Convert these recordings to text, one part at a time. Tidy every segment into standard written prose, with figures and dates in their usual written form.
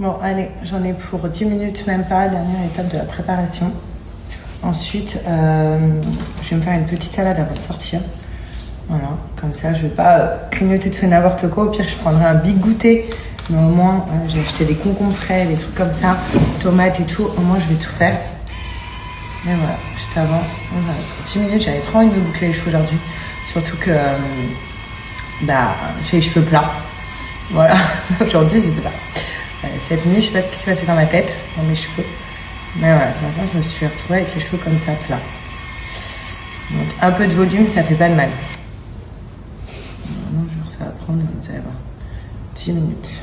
Bon, allez, j'en ai pour 10 minutes, même pas, dernière étape de la préparation. Ensuite, je vais me faire une petite salade avant de sortir. Voilà, comme ça, je vais pas grignoter de n'importe quoi. Au pire, je prendrai un big goûter. Mais au moins, j'ai acheté des concombres frais, des trucs comme ça, tomates et tout. Au moins, je vais tout faire. Et voilà, juste avant, 10 minutes, j'avais trop envie de me boucler les cheveux aujourd'hui. Surtout que j'ai les cheveux plats. Voilà, aujourd'hui, je sais pas. Cette nuit, je sais pas ce qui s'est passé dans ma tête, dans mes cheveux. Mais voilà, ce matin, je me suis retrouvée avec les cheveux comme ça, plats. Donc, un peu de volume, ça fait pas de mal. Non, genre, ça va prendre, vous allez voir, 10 minutes.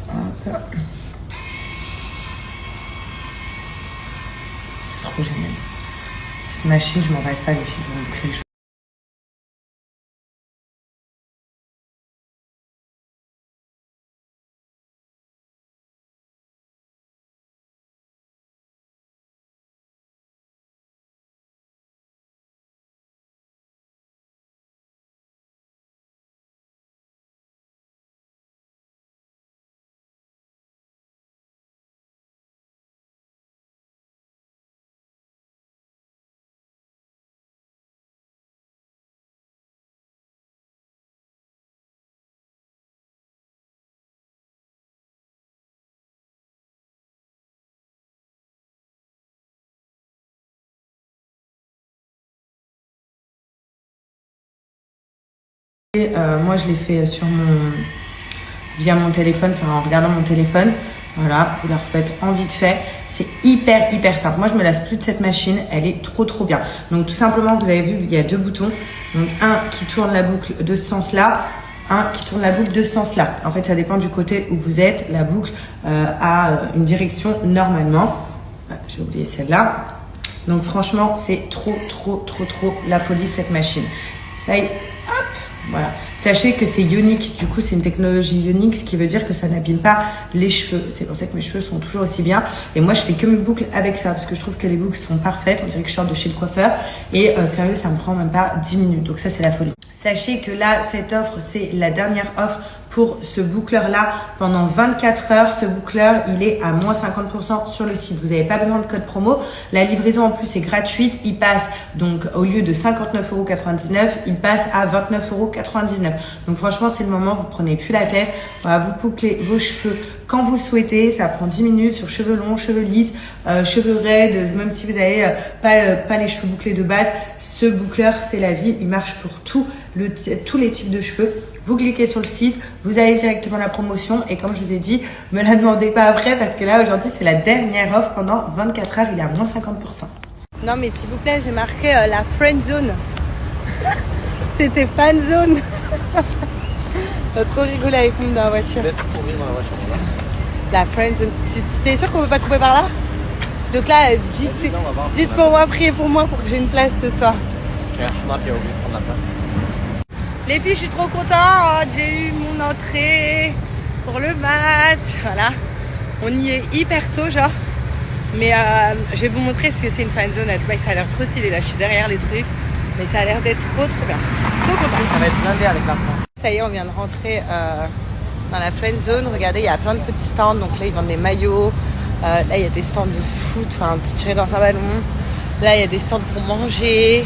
Hop. C'est trop génial. Cette machine, je m'en reste pas les filles pour me boucler les cheveux. Moi, je l'ai fait via mon téléphone, enfin en regardant mon téléphone. Voilà, vous la refaites en vite fait. C'est hyper simple. Moi, je me lasse plus de cette machine. Elle est trop bien. Donc, tout simplement, vous avez vu, il y a deux boutons. Donc, un qui tourne la boucle de ce sens-là, un qui tourne la boucle de ce sens-là. En fait, ça dépend du côté où vous êtes. La boucle a une direction normalement. J'ai oublié celle-là. Donc, franchement, c'est trop la folie, cette machine. Ça y est, hop! Voilà. Sachez que c'est ionique, du coup c'est une technologie ionique, ce qui veut dire que ça n'abîme pas les cheveux. C'est pour ça que mes cheveux sont toujours aussi bien. Et moi je fais que mes boucles avec ça, parce que je trouve que les boucles sont parfaites. On dirait que je sors de chez le coiffeur. Et sérieux, ça me prend même pas 10 minutes. Donc ça c'est la folie. Sachez que là, cette offre, c'est la dernière offre pour ce boucleur-là. Pendant 24 heures, ce boucleur, il est à moins 50% sur le site. Vous n'avez pas besoin de code promo. La livraison en plus est gratuite. Il passe donc au lieu de 59,99 €, il passe à 29,99 €. Donc franchement, c'est le moment. Vous prenez plus la tête. Voilà, vous bouclez vos cheveux quand vous le souhaitez. Ça prend 10 minutes sur cheveux longs, cheveux lisses, cheveux raides. Même si vous n'avez pas les cheveux bouclés de base, ce boucleur, c'est la vie. Il marche pour tous les types de cheveux. Vous cliquez sur le site, vous avez directement la promotion et comme je vous ai dit, me la demandez pas après parce que là aujourd'hui c'est la dernière offre pendant 24 heures, il est à moins 50%. Non mais s'il vous plaît, j'ai marqué la friend zone. C'était fan zone. T'as trop rigolé avec nous dans la voiture. Laisse trop rire dans la voiture. La friend zone. T'es sûr qu'on peut pas couper par là? Donc là, dites pour moi, priez pour moi pour que j'ai une place ce soir. Ok, non, t'es obligé de prendre la place. Les filles, je suis trop contente, j'ai eu mon entrée pour le match, voilà. On y est hyper tôt, genre. Mais je vais vous montrer ce que c'est une fan zone à Dubaï, ça a l'air trop stylé, là je suis derrière les trucs. Mais ça a l'air d'être trop bien. Trop contente. Ça va être blindé avec la France. Ça y est, on vient de rentrer dans la friend zone. Regardez, il y a plein de petits stands, donc là ils vendent des maillots. Là il y a des stands de foot, enfin pour tirer dans un ballon. Là il y a des stands pour manger.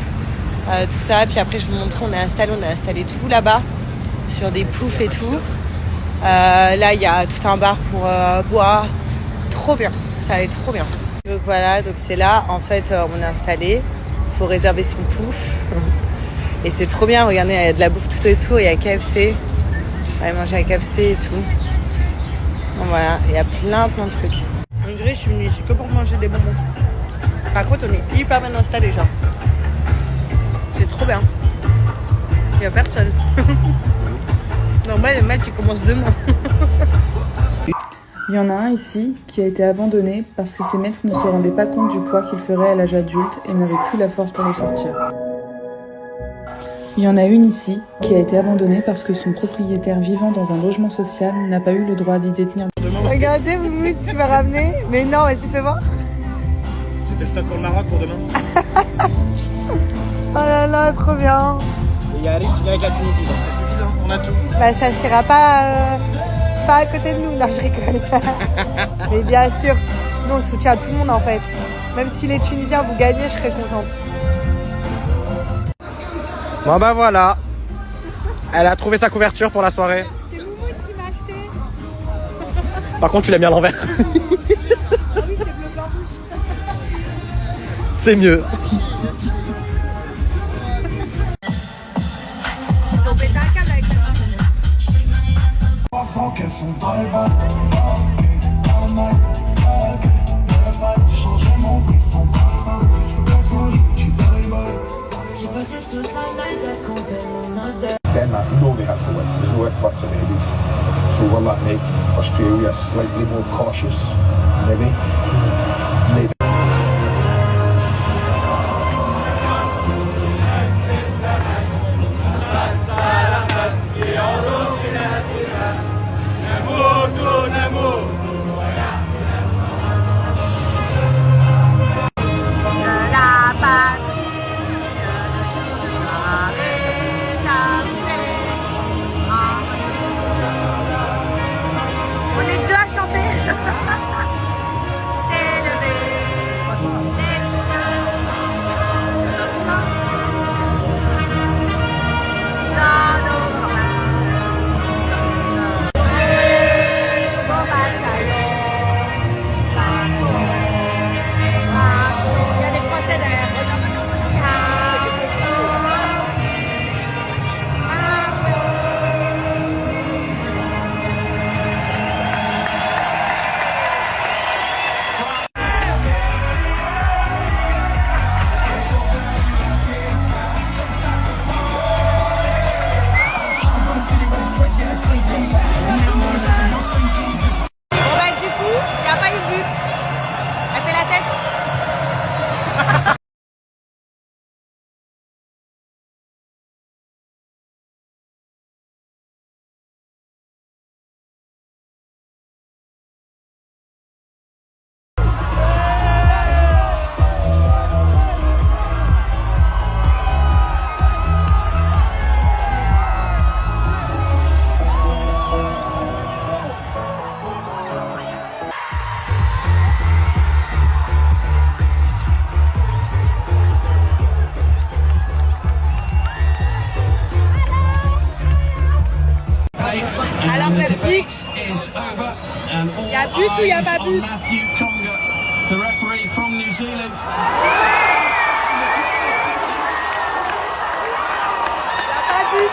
Tout ça, puis après je vais vous montrer, on a installé tout là-bas sur des poufs et tout. Là il y a tout un bar pour boire, trop bien, ça va être trop bien. Donc voilà, donc c'est là, en fait on est installé, il faut réserver son pouf et c'est trop bien, regardez, il y a de la bouffe tout autour, il y a KFC, on va aller manger à KFC et tout. Donc voilà, il y a plein de trucs. En vrai je suis venue ici que pour manger des bonbons. Par contre on est hyper bien installé genre. C'est trop bien. Il n'y a personne. Normal, le match il commence demain. Il y en a un ici qui a été abandonné parce que ses maîtres ne se rendaient pas compte du poids qu'il ferait à l'âge adulte et n'avaient plus la force pour le sortir. Il y en a une ici qui a été abandonnée parce que son propriétaire vivant dans un logement social n'a pas eu le droit d'y détenir. Regardez Moumoud ce qu'il m'a ramené. Mais non, vas-y fais voir. C'était le stock pour le Maroc pour demain. Oh là là, trop bien. Et il y a Alice qui vient avec la Tunisie, donc c'est suffisant, on a tout. Bah ça suffira pas pas à côté de nous. Non, je rigole. Mais bien sûr, nous on soutient tout le monde en fait. Même si les Tunisiens vous gagnez, je serais contente. Bon bah voilà. Elle a trouvé sa couverture pour la soirée. C'est Momo qui m'a acheté. Par contre, tu l'as mis à l'envers. Ah oui, c'est bleu, blanc, rouge. C'est mieux. Ils ont pété un câble avec ça. Denmark know they have to win. There's no ifs, buts, or maybes. So will that make Australia slightly more cautious? Maybe. Maybe. On est deux à chanter. Il y a des Français derrière. Bon bah du coup, il n'y a pas eu de but. Elle fait la tête. Alors verdict, il y a but ou il n'y a pas but? The referee from New Zealand. Il n'y a pas but.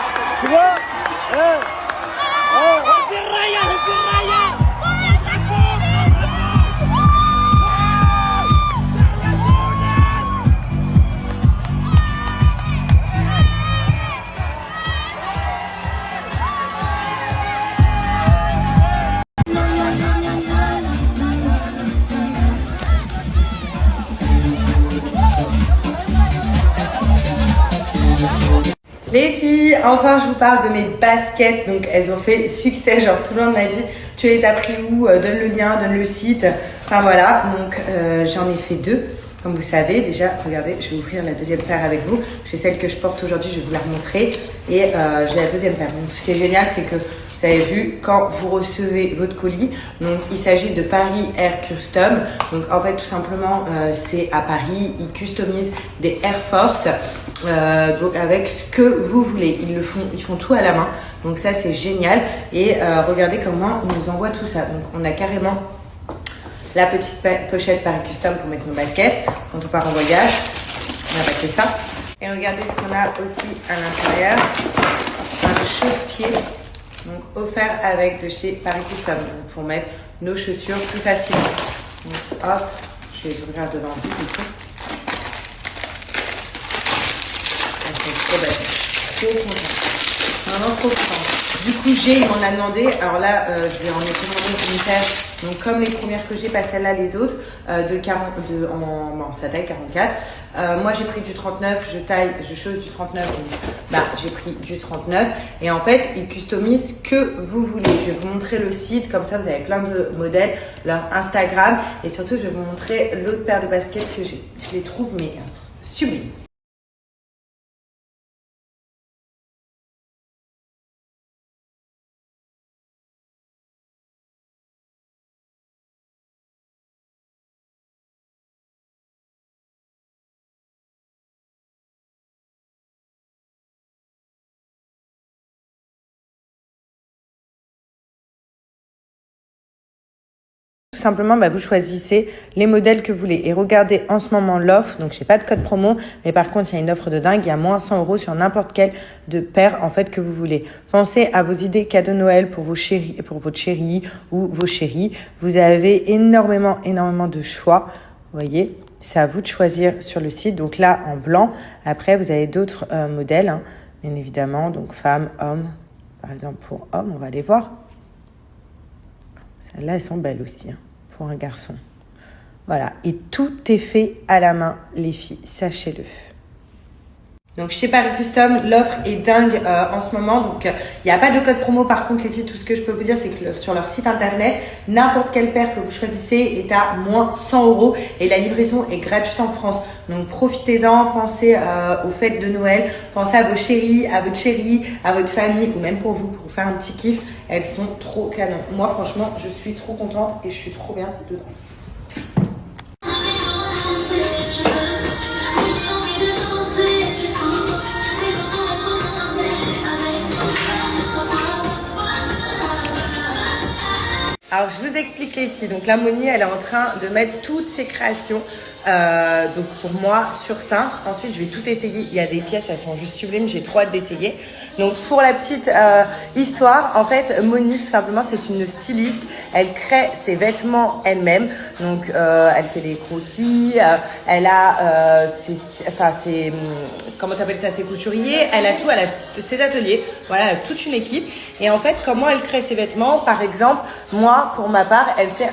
Les filles, enfin je vous parle de mes baskets, donc elles ont fait succès, genre tout le monde m'a dit tu les as pris où, donne le lien, donne le site, enfin voilà, donc j'en ai fait deux, comme vous savez, déjà regardez, je vais ouvrir la deuxième paire avec vous, j'ai celle que je porte aujourd'hui, je vais vous la remontrer et j'ai la deuxième paire, donc ce qui est génial c'est que vous avez vu, quand vous recevez votre colis, donc il s'agit de Paris Air Custom. Donc en fait tout simplement c'est à Paris, ils customisent des Air Force donc avec ce que vous voulez. Ils font tout à la main. Donc ça c'est génial. Et regardez comment ils nous envoient tout ça. Donc on a carrément la petite pochette Paris Custom pour mettre nos baskets quand on part en voyage. On n'a pas que ça. Et regardez ce qu'on a aussi à l'intérieur. Un chausse-pied. Donc offert avec de chez Paris Custom, donc pour mettre nos chaussures plus facilement. Donc hop, je vais les ouvrir dedans du coup. Elles sont trop belles, trop contente, vraiment trop contente. Du coup ils m'en a demandé, alors là je vais en ai commandé une paire, donc comme les premières que j'ai, pas celle-là, les autres, en sa taille 44. Moi j'ai pris du 39, je chose du 39, donc bah, j'ai pris du 39. Et en fait ils customisent que vous voulez. Je vais vous montrer le site, comme ça vous avez plein de modèles, leur Instagram, et surtout je vais vous montrer l'autre paire de baskets que j'ai. Je les trouve mais sublimes. simplement, vous choisissez les modèles que vous voulez. Et regardez en ce moment l'offre. Donc, j'ai pas de code promo, mais par contre, il y a une offre de dingue. Il y a moins 100 € sur n'importe quelle de paire, en fait, que vous voulez. Pensez à vos idées cadeaux Noël pour vos chéris, pour votre chérie ou vos chéris. Vous avez énormément de choix. Vous voyez, c'est à vous de choisir sur le site. Donc là, en blanc. Après, vous avez d'autres modèles, hein, bien évidemment. Donc, femmes, hommes. Par exemple, pour hommes, on va les voir. Celles-là, elles sont belles aussi, hein, pour un garçon. Voilà. Et tout est fait à la main, les filles. Sachez-le. Donc chez Paris Custom, l'offre est dingue en ce moment. Donc il n'y a pas de code promo. Par contre, les filles, tout ce que je peux vous dire, c'est que sur leur site internet, n'importe quelle paire que vous choisissez est à moins 100 € et la livraison est gratuite en France. Donc profitez-en, pensez aux fêtes de Noël, pensez à vos chéris, à votre chérie, à votre famille ou même pour vous, pour faire un petit kiff. Elles sont trop canon. Moi, franchement, je suis trop contente et je suis trop bien dedans. Alors, je vous explique les filles. Donc, la Moni, elle est en train de mettre toutes ses créations, donc pour moi, sur cintre. Ensuite, je vais tout essayer. Il y a des pièces, elles sont juste sublimes. J'ai trop hâte d'essayer. Donc, pour la petite histoire, en fait, Moni, tout simplement, c'est une styliste. Elle crée ses vêtements elle-même. Donc, elle fait des croquis. Elle a comment t'appelles ça, ses couturiers. Elle a tout. Elle a ses ateliers. Voilà, elle a toute une équipe. Et en fait, comment elle crée ses vêtements? Par exemple, moi, pour ma part, elle s'est